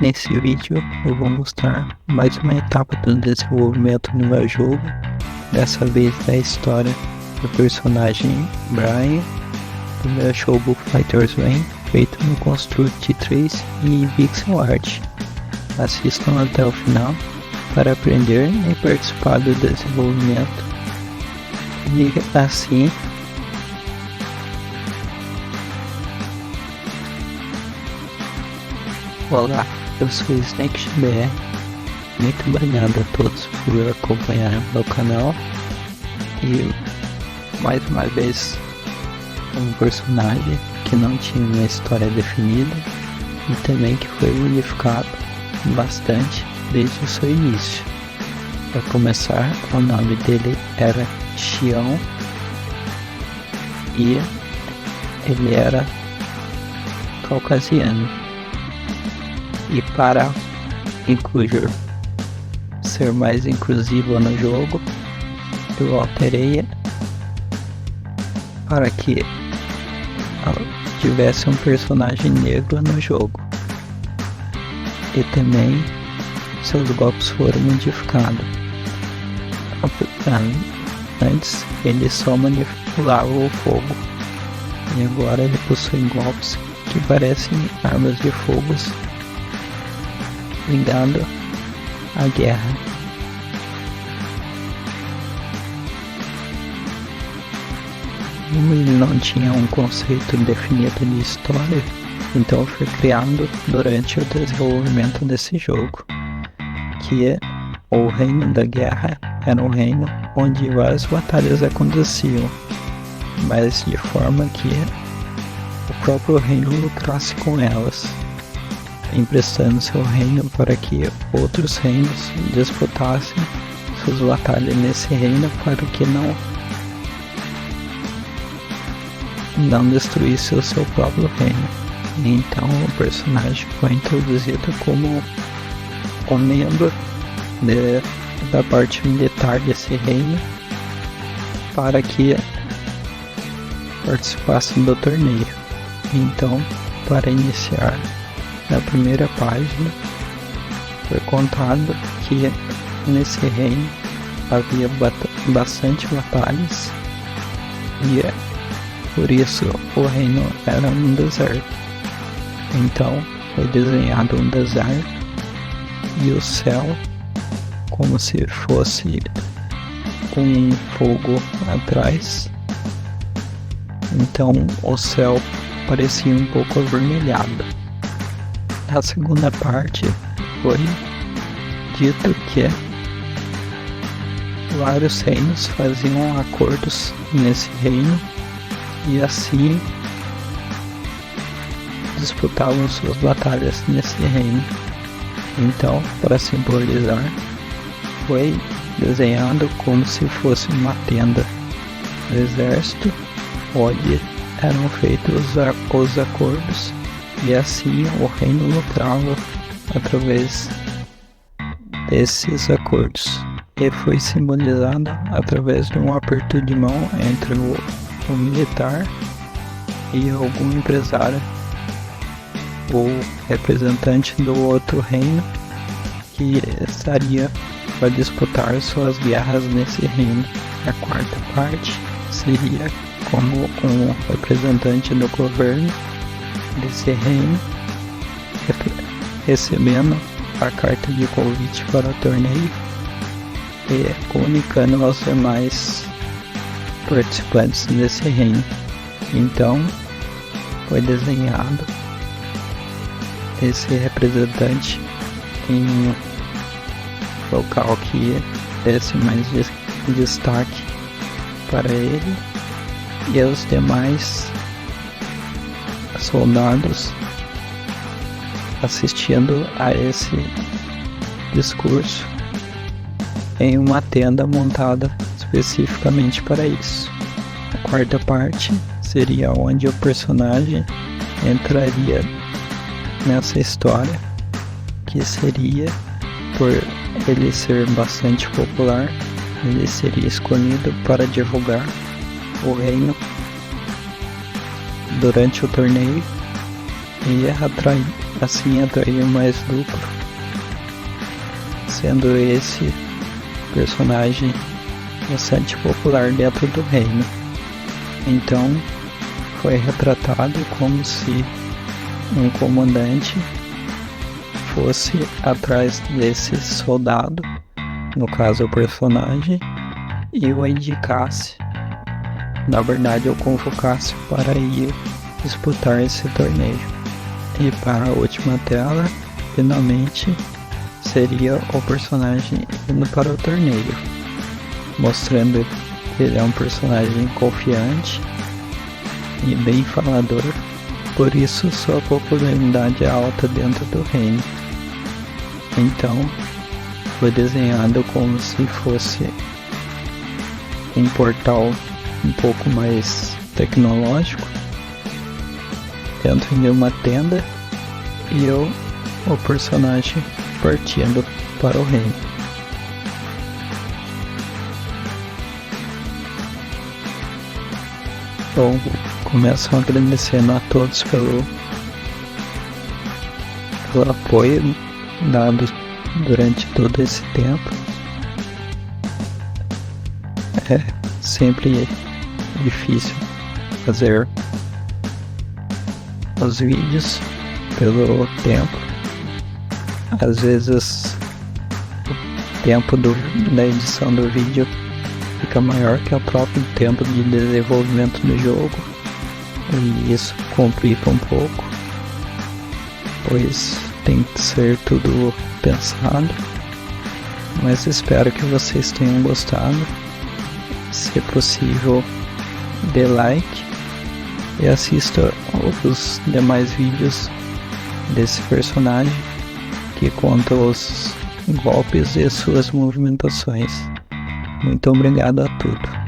Nesse vídeo eu vou mostrar mais uma etapa do desenvolvimento do meu jogo, dessa vez da história do personagem Brian, do meu jogo Fighter's Wing, feito no Construct 3 e Pixel Art. Assistam até o final para aprender e participar do desenvolvimento. E assim, olá, eu sou o SnakeBR. Muito obrigado a todos por acompanhar meu canal. E mais uma vez, um personagem que não tinha uma história definida e também que foi modificado bastante desde o seu início. Para começar, o nome dele era Xion e ele era caucasiano. E para incluir, ser mais inclusivo no jogo, eu alterei para que tivesse um personagem negro no jogo. E também seus golpes foram modificados. Antes ele só manipulava o fogo, e agora ele possui golpes que parecem armas de fogo ligado à guerra. Como ele não tinha um conceito definido de história, então foi criado durante o desenvolvimento desse jogo, que o Reino da Guerra era um reino onde várias batalhas aconteciam, mas de forma que o próprio reino lucrasse com elas, emprestando seu reino para que outros reinos disputassem suas batalhas nesse reino para que não destruísse o seu próprio reino. Então o personagem foi introduzido como um membro da parte militar desse reino para que participassem do torneio. Então, para iniciar, na primeira página foi contado que nesse reino havia bastante batalhas e por isso o reino era um deserto. Então foi desenhado um deserto e o céu como se fosse um fogo atrás. Então o céu parecia um pouco avermelhado. A segunda parte foi dito que vários reinos faziam acordos nesse reino e assim disputavam suas batalhas nesse reino. Então, para simbolizar, foi desenhado como se fosse uma tenda do exército, onde eram feitos os acordos, e assim o reino lucrava através desses acordos. E foi simbolizado através de um aperto de mão entre o militar e algum empresário ou representante do outro reino que estaria para disputar suas guerras nesse reino. A quarta parte seria como um representante do governo desse reino recebendo a carta de convite para o torneio e comunicando aos demais participantes desse reino. Então foi desenhado esse representante em um local que desse mais destaque para ele, e os demais soldados assistindo a esse discurso em uma tenda montada especificamente para isso. A quarta parte seria onde o personagem entraria nessa história, que seria, por ele ser bastante popular, ele seria escolhido para divulgar o reino durante o torneio e assim atrair mais lucro, sendo esse personagem bastante popular dentro do reino. Então foi retratado como se um comandante fosse atrás desse soldado, no caso o personagem, e o indicasse, na verdade o convocasse para ir disputar esse torneio. E para a última tela, finalmente seria o personagem indo para o torneio, mostrando que ele é um personagem confiante e bem falador, por isso sua popularidade é alta dentro do reino. Então foi desenhado como se fosse um portal um pouco mais tecnológico dentro de uma tenda e o personagem partindo para o reino. Bom, começo agradecendo a todos pelo apoio dado durante todo esse tempo. É sempre difícil fazer os vídeos pelo tempo. Às vezes o tempo da edição do vídeo fica maior que o próprio tempo de desenvolvimento do jogo, e isso complica um pouco, pois tem que ser tudo pensado. Mas espero que vocês tenham gostado. Se possível, dê like e assista os demais vídeos desse personagem que conta os golpes e suas movimentações. Muito obrigado a tudo.